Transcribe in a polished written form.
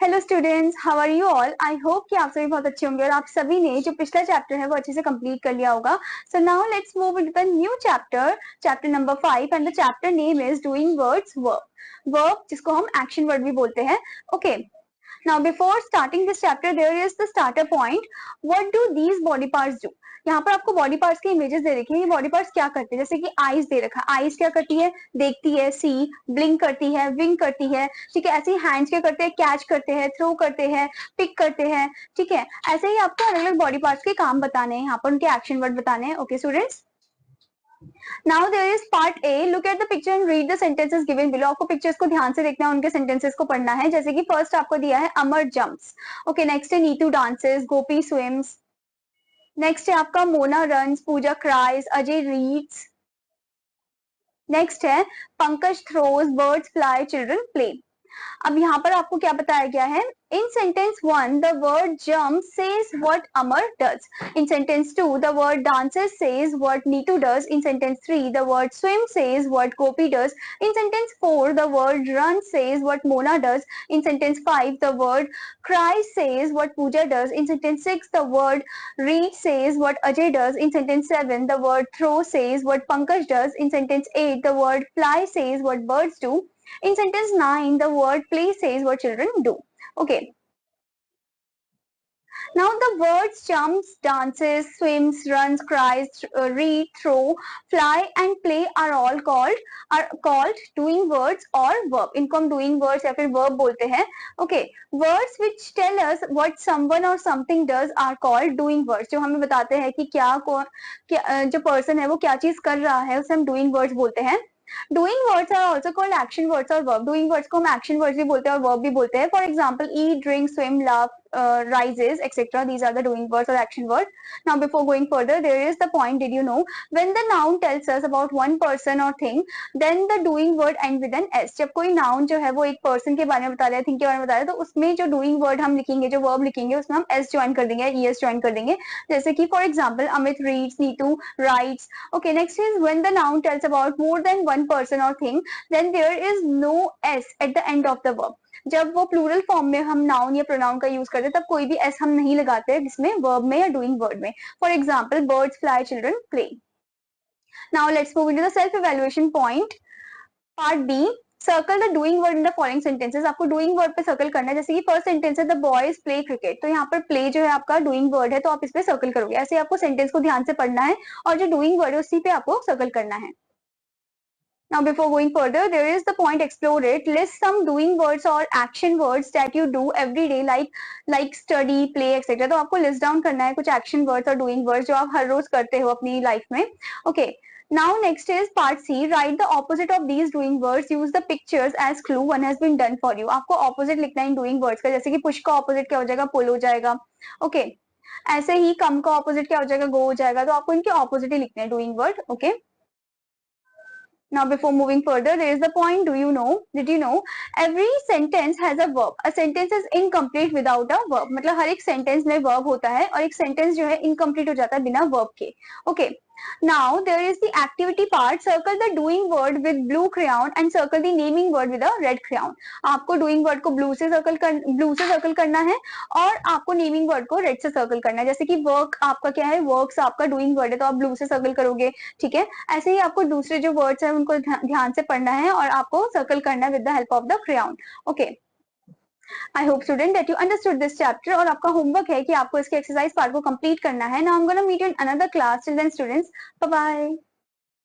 Hello students, how are you all. I hope कि आप सभी बहुत अच्छे होंगे और आप सभी ने जो पिछला चैप्टर है वो अच्छे से कंप्लीट कर लिया होगा। So now let's move into the new chapter, chapter number 5, and the chapter name is doing words verb. Verb जिसको हम एक्शन वर्ड भी बोलते हैं। Okay, now before starting this chapter there is the starter point, what do these body parts do. यहाँ पर आपको body parts के images दे रखे हैं, ये बॉडी पार्ट्स क्या करते हैं। जैसे कि आईज दे रखा है, आईज क्या करती है, देखती है, सी, ब्लिंक करती है, विंग करती है, ठीक है। ऐसे ही हैंड्स क्या करते हैं, कैच करते हैं, थ्रो करते हैं, पिक करते हैं, ठीक है। ऐसे ही आपको अलग अलग बॉडी पार्ट्स के काम बताने हैं, यहाँ पर उनके एक्शन वर्ड बताने हैं। Okay students, now there is part A, look at the picture and read the sentences given below. आपको पिक्चर्स को ध्यान से देखना है, उनके सेंटेंसेस को पढ़ना है। जैसे कि फर्स्ट आपको दिया है अमर जंप्स, ओके। नेक्स्ट है Neetu dances, Gopi swims. Next है आपका Mona runs, Pooja cries, Ajay reads. Next है Pankaj throws, birds fly, children play. अब यहाँ पर आपको क्या बताया गया है, in sentence 1 the word jump says what Amar does, in sentence 2 the word dances says what Neetu does, in sentence 3 the word swim says what Gopi does, in sentence 4 the word run says what Mona does, in sentence 5 the word cry says what Pooja does, in sentence 6 the word read says what Ajay does, in sentence 7 the word throw says what Pankaj does, in sentence 8 the word fly says what birds do, in sentence 9 the word play says what children do. Okay, now the words jumps, dances, swims, runs, cries, read, throw, fly and play are called doing words or verb. इनको हम doing words या फिर verb बोलते हैं. Okay, words which tell us what someone or something does are called doing words. जो हमें बताते हैं कि क्या जो person है वो क्या चीज कर रहा है उसे हम doing words बोलते हैं. Doing words are also called action words or verb. Doing words को हम action words भी बोलते हैं और verb भी बोलते हैं. For example, eat, drink, swim, laugh, rises, etc. These are the doing words or action words. Now, before going further, there is the point. Did you know when the noun tells us about one person or thing, then the doing word end with an s. जब कोई noun जो है वो एक person के बारे में बता रहा है, thing के बारे में बता रहा है, तो उसमें जो doing word हम लिखेंगे, जो verb लिखेंगे, उसमें हम s join कर देंगे, es join कर देंगे. जैसे कि for example, Amit reads, Neetu writes. Okay, next is when the noun tells about more than one person or thing, then there is no s at the end of the verb. जब वो plural form में हम noun या pronoun का use करते हैं तब कोई भी एस हम नहीं लगाते हैं, जिसमें वर्ब में या डूइंग वर्ड में. For example, birds fly, children play. Now let's move into the self evaluation point, part B. Circle the doing word in the following sentences. आपको डूइंग वर्ड पे सर्कल करना है. जैसे कि फर्स्ट सेंटेंस है the boys play cricket, तो यहाँ पर प्ले जो है आपका डूइंग वर्ड है, तो आप इस पे सर्कल करोगे. ऐसे आपको सेंटेंस को ध्यान से पढ़ना है और जो डूइंग वर्ड है उसी पे आपको सर्कल करना है. Now, before going further, there is the point explore it. List some doing words or action words that you do every day, like study, play, etc. तो आपको list down करना है कुछ action words और doing words जो आप हर रोज करते हो अपनी life में. Okay. Now next is part C. Write the opposite of these doing words. Use the pictures as clue. One has been done for you. आपको opposite लिखना है इन doing words का. जैसे कि push का opposite क्या हो जाएगा, pull हो जाएगा. Okay. ऐसे ही come का opposite क्या हो जाएगा, go हो जाएगा. तो आपको इनके opposite ही लिखने हैं doing word. Okay. Now, before moving further, there is the point. Did you know, every sentence has a verb. A sentence is incomplete without a verb. मतलब हर एक sentence में verb होता है और एक sentence जो है incomplete हो जाता है बिना verb के. Okay. Now, there is the activity part. Circle the doing word with blue crayon and circle the naming word with a red crayon. आपको doing word को blue से circle करना है और आपको naming word को red से circle करना है. जैसे कि work आपका क्या है, works आपका doing word है, तो आप blue से circle करोगे, ठीक है. ऐसे ही आपको दूसरे जो words है उनको ध्यान से पढ़ना है और आपको circle करना है with the help of the crayon. Okay. I hope student that you understood this chapter. और आपका homework है कि आपको इसके exercise part को complete करना है. Now I'm gonna meet you in another class. Till then students, bye bye.